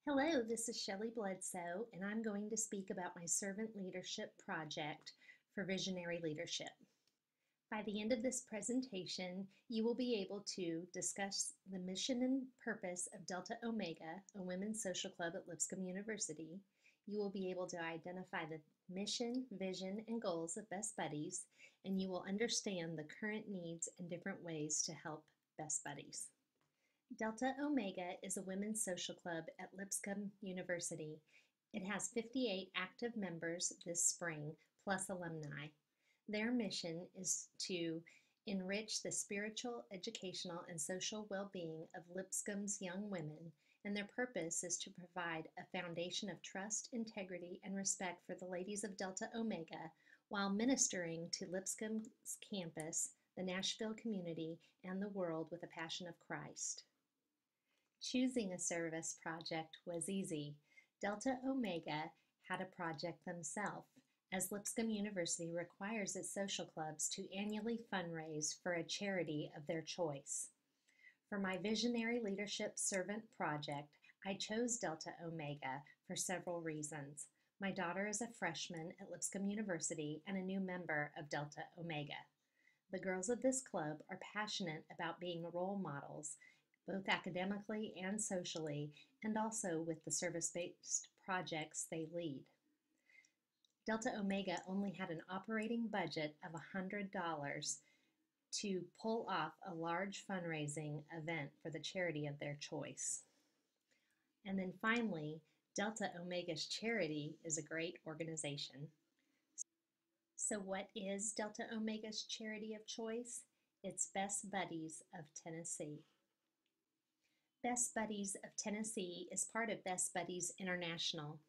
Hello, this is Shelly Bledsoe, and I'm going to speak about my Servant Leadership Project for Visionary Leadership. By the end of this presentation, you will be able to discuss the mission and purpose of Delta Omega, a women's social club at Lipscomb University. You will be able to identify the mission, vision, and goals of Best Buddies, and you will understand the current needs and different ways to help Best Buddies. Delta Omega is a women's social club at Lipscomb University. It has 58 active members this spring, plus alumni. Their mission is to enrich the spiritual, educational, and social well-being of Lipscomb's young women, and their purpose is to provide a foundation of trust, integrity, and respect for the ladies of Delta Omega while ministering to Lipscomb's campus, the Nashville community, and the world with a passion of Christ. Choosing a service project was easy. Delta Omega had a project themselves, as Lipscomb University requires its social clubs to annually fundraise for a charity of their choice. For my Visionary Leadership Servant project, I chose Delta Omega for several reasons. My daughter is a freshman at Lipscomb University and a new member of Delta Omega. The girls of this club are passionate about being role models, both academically and socially, and also with the service-based projects they lead. Delta Omega only had an operating budget of $100 to pull off a large fundraising event for the charity of their choice. And then finally, Delta Omega's charity is a great organization. So what is Delta Omega's charity of choice? It's Best Buddies of Tennessee. Best Buddies of Tennessee is part of Best Buddies International.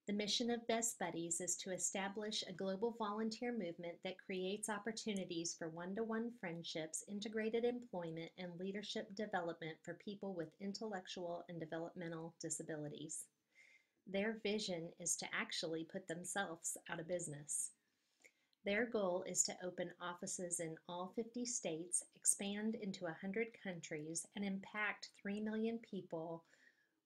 The mission of Best Buddies is to establish a global volunteer movement that creates opportunities for one-to-one friendships, integrated employment, and leadership development for people with intellectual and developmental disabilities. Their vision is to actually put themselves out of business. Their goal is to open offices in all 50 states, expand into 100 countries, and impact 3 million people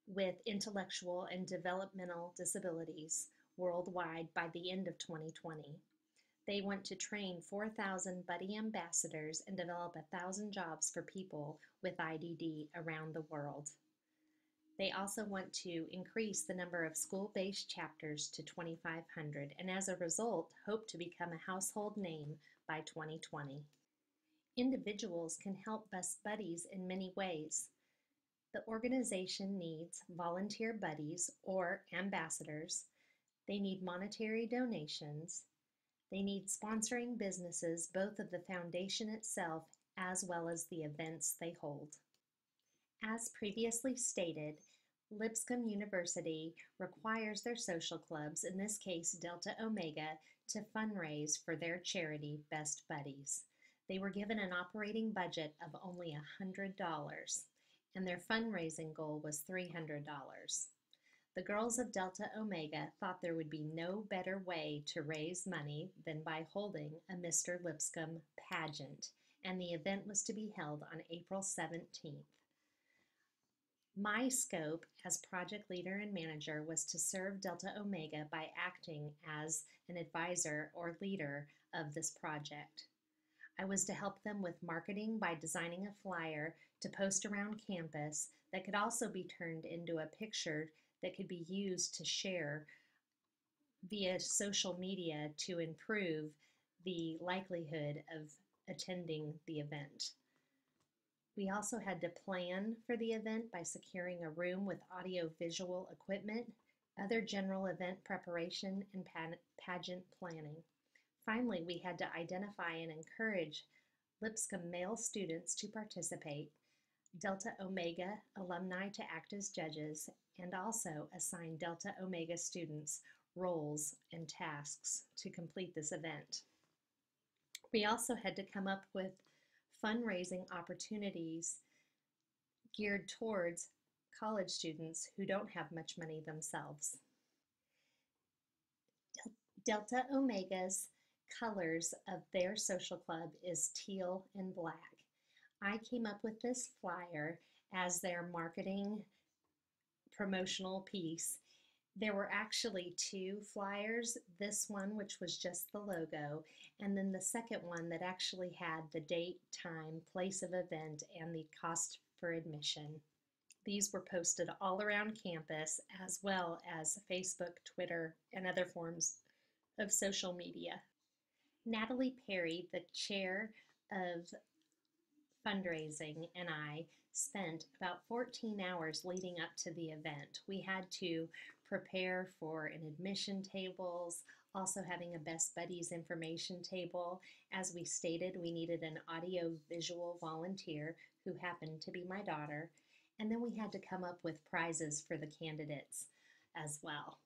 with intellectual and developmental disabilities worldwide by the end of 2020. They want to train 4,000 Buddy ambassadors and develop 1,000 jobs for people with IDD around the world. They also want to increase the number of school-based chapters to 2,500 and as a result hope to become a household name by 2020. Individuals can help Best Buddies in many ways. The organization needs volunteer buddies or ambassadors. They need monetary donations. They need sponsoring businesses, both of the foundation itself as well as the events they hold. As previously stated, Lipscomb University requires their social clubs, in this case Delta Omega, to fundraise for their charity, Best Buddies. They were given an operating budget of only $100, and their fundraising goal was $300. The girls of Delta Omega thought there would be no better way to raise money than by holding a Mr. Lipscomb pageant, and the event was to be held on April 17th. My scope as project leader and manager was to serve Delta Omega by acting as an advisor or leader of this project. I was to help them with marketing by designing a flyer to post around campus that could also be turned into a picture that could be used to share via social media to improve the likelihood of attending the event. We also had to plan for the event by securing a room with audio-visual equipment, other general event preparation, and pageant planning. Finally, we had to identify and encourage Lipscomb male students to participate, Delta Omega alumni to act as judges, and also assign Delta Omega students roles and tasks to complete this event. We also had to come up with fundraising opportunities geared towards college students who don't have much money themselves. Delta Omega's colors of their social club is teal and black. I came up with this flyer as their marketing promotional piece. There were actually two flyers, this one which was just the logo, and then the second one that actually had the date, time, place of event, and the cost for admission. These were posted all around campus as well as Facebook, Twitter, and other forms of social media. Natalie Perry, the chair of fundraising, and I spent about 14 hours leading up to the event. We had to prepare for an admission tables, also having a Best Buddies information table. As we stated, we needed an audio visual volunteer who happened to be my daughter. And then we had to come up with prizes for the candidates as well.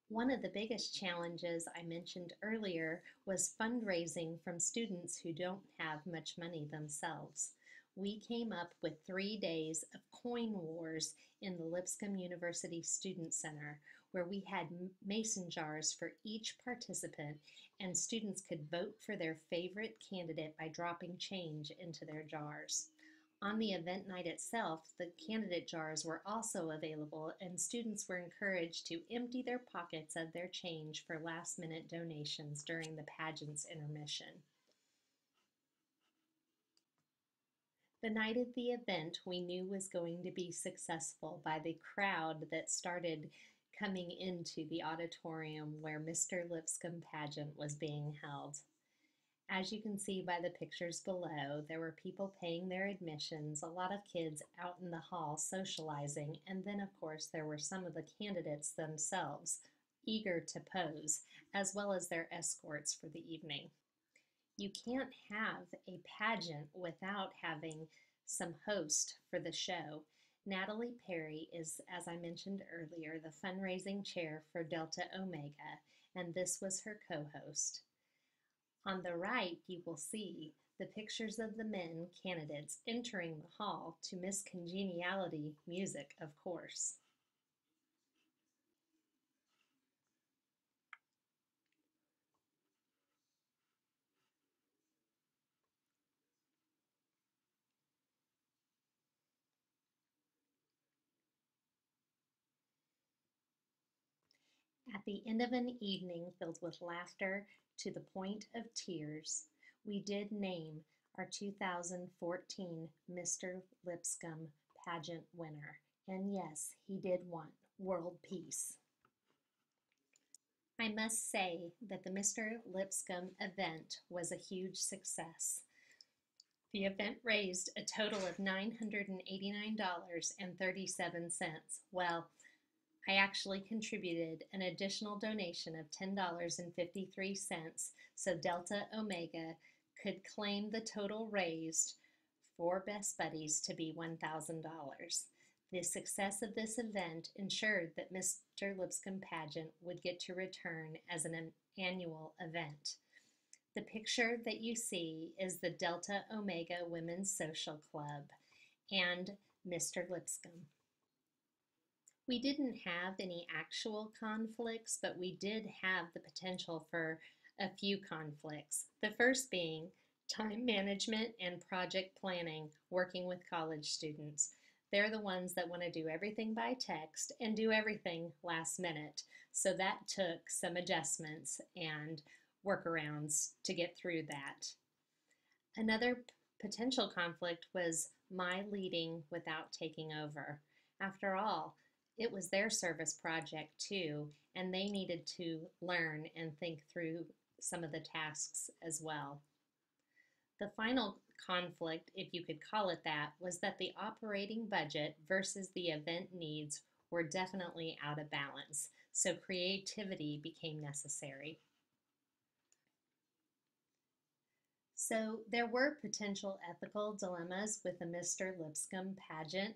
One of the biggest challenges I mentioned earlier was fundraising from students who don't have much money themselves. We came up with 3 days of coin wars in the Lipscomb University Student Center, where we had mason jars for each participant, and students could vote for their favorite candidate by dropping change into their jars. On the event night itself, the candidate jars were also available, and students were encouraged to empty their pockets of their change for last-minute donations during the pageant's intermission. The night of the event we knew was going to be successful by the crowd that started coming into the auditorium where Mr. Lipscomb pageant was being held. As you can see by the pictures below, there were people paying their admissions, a lot of kids out in the hall socializing, and then of course there were some of the candidates themselves eager to pose, as well as their escorts for the evening. You can't have a pageant without having some host for the show. Natalie Perry is, as I mentioned earlier, the fundraising chair for Delta Omega, and this was her co-host. On the right, you will see the pictures of the men candidates entering the hall to Miss Congeniality music, of course. At the end of an evening filled with laughter to the point of tears, we did name our 2014 Mr. Lipscomb pageant winner. And yes, he did want world peace. I must say that the Mr. Lipscomb event was a huge success. The event raised a total of $989.37. Well, I actually contributed an additional donation of $10.53 so Delta Omega could claim the total raised for Best Buddies to be $1,000. The success of this event ensured that Mr. Lipscomb pageant would get to return as an annual event. The picture that you see is the Delta Omega Women's Social Club and Mr. Lipscomb. We didn't have any actual conflicts, but we did have the potential for a few conflicts. The first being time management and project planning, working with college students. They're the ones that want to do everything by text and do everything last minute. So that took some adjustments and workarounds to get through that. Another potential conflict was my leading without taking over. After all, it was their service project too, and they needed to learn and think through some of the tasks as well. The final conflict, if you could call it that, was that the operating budget versus the event needs were definitely out of balance, so creativity became necessary. So there were potential ethical dilemmas with the Mr. Lipscomb pageant.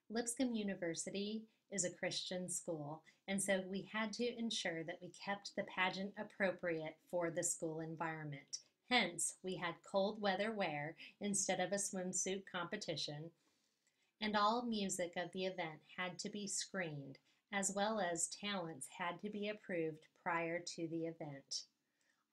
Lipscomb University is a Christian school, and so we had to ensure that we kept the pageant appropriate for the school environment. Hence, we had cold weather wear instead of a swimsuit competition, and all music of the event had to be screened, as well as talents had to be approved prior to the event.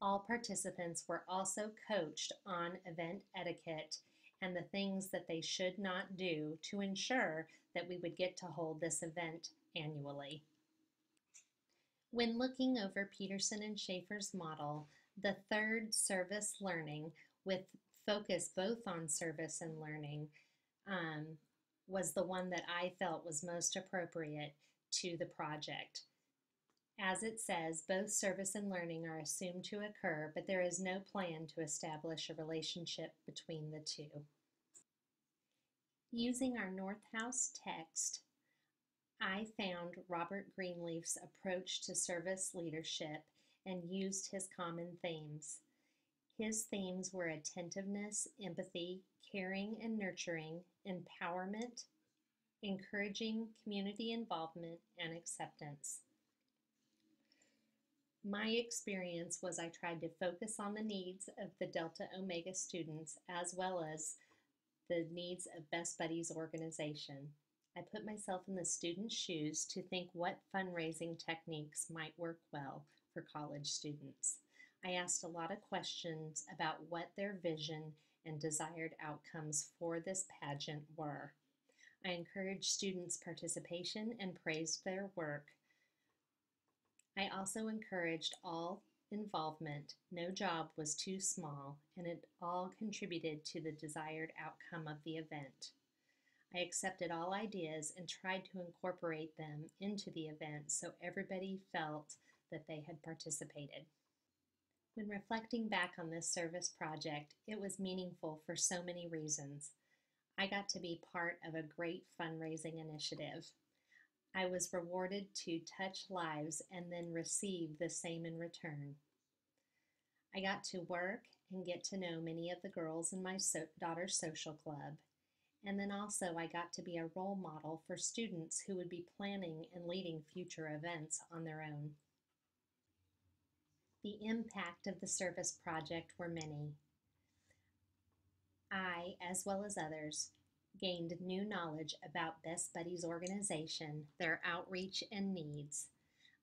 All participants were also coached on event etiquette and the things that they should not do to ensure that we would get to hold this event annually. When looking over Peterson and Schaefer's model, the third, service learning, with focus both on service and learning, was the one that I felt was most appropriate to the project. As it says, both service and learning are assumed to occur, but there is no plan to establish a relationship between the two. Using our North House text, I found Robert Greenleaf's approach to service leadership and used his common themes. His themes were attentiveness, empathy, caring and nurturing, empowerment, encouraging community involvement, and acceptance. My experience was I tried to focus on the needs of the Delta Omega students as well as the needs of Best Buddies organization. I put myself in the students' shoes to think what fundraising techniques might work well for college students. I asked a lot of questions about what their vision and desired outcomes for this pageant were. I encouraged students' participation and praised their work. I also encouraged all involvement. No job was too small, and it all contributed to the desired outcome of the event. I accepted all ideas and tried to incorporate them into the event so everybody felt that they had participated. When reflecting back on this service project, it was meaningful for so many reasons. I got to be part of a great fundraising initiative. I was rewarded to touch lives and then receive the same in return. I got to work and get to know many of the girls in my daughter's social club. And then also I got to be a role model for students who would be planning and leading future events on their own. The impact of the service project were many. I, as well as others, gained new knowledge about Best Buddies organization, their outreach and needs.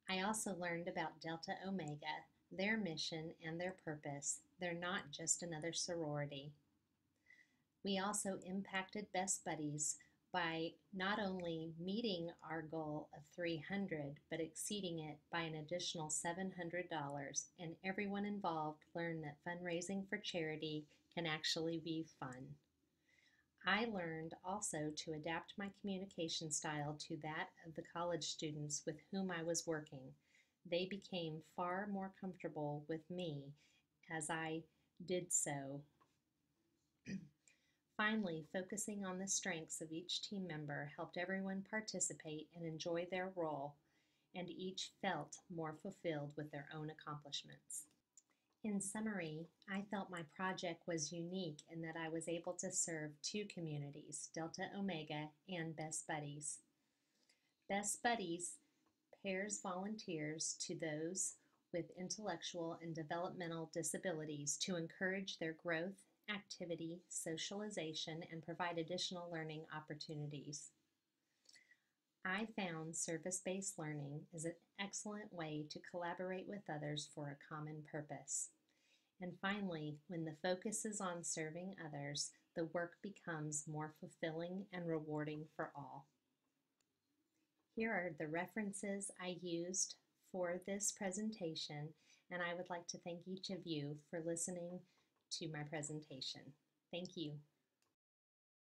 I also learned about Delta Omega, their mission and their purpose. They're not just another sorority. We also impacted Best Buddies by not only meeting our goal of $300, but exceeding it by an additional $700, and everyone involved learned that fundraising for charity can actually be fun. I learned also to adapt my communication style to that of the college students with whom I was working. They became far more comfortable with me as I did so. Finally, focusing on the strengths of each team member helped everyone participate and enjoy their role, and each felt more fulfilled with their own accomplishments. In summary, I felt my project was unique in that I was able to serve two communities, Delta Omega and Best Buddies. Best Buddies pairs volunteers to those with intellectual and developmental disabilities to encourage their growth, activity, socialization, and provide additional learning opportunities. I found service-based learning is an excellent way to collaborate with others for a common purpose. And finally, when the focus is on serving others, the work becomes more fulfilling and rewarding for all. Here are the references I used for this presentation, and I would like to thank each of you for listening to my presentation. Thank you.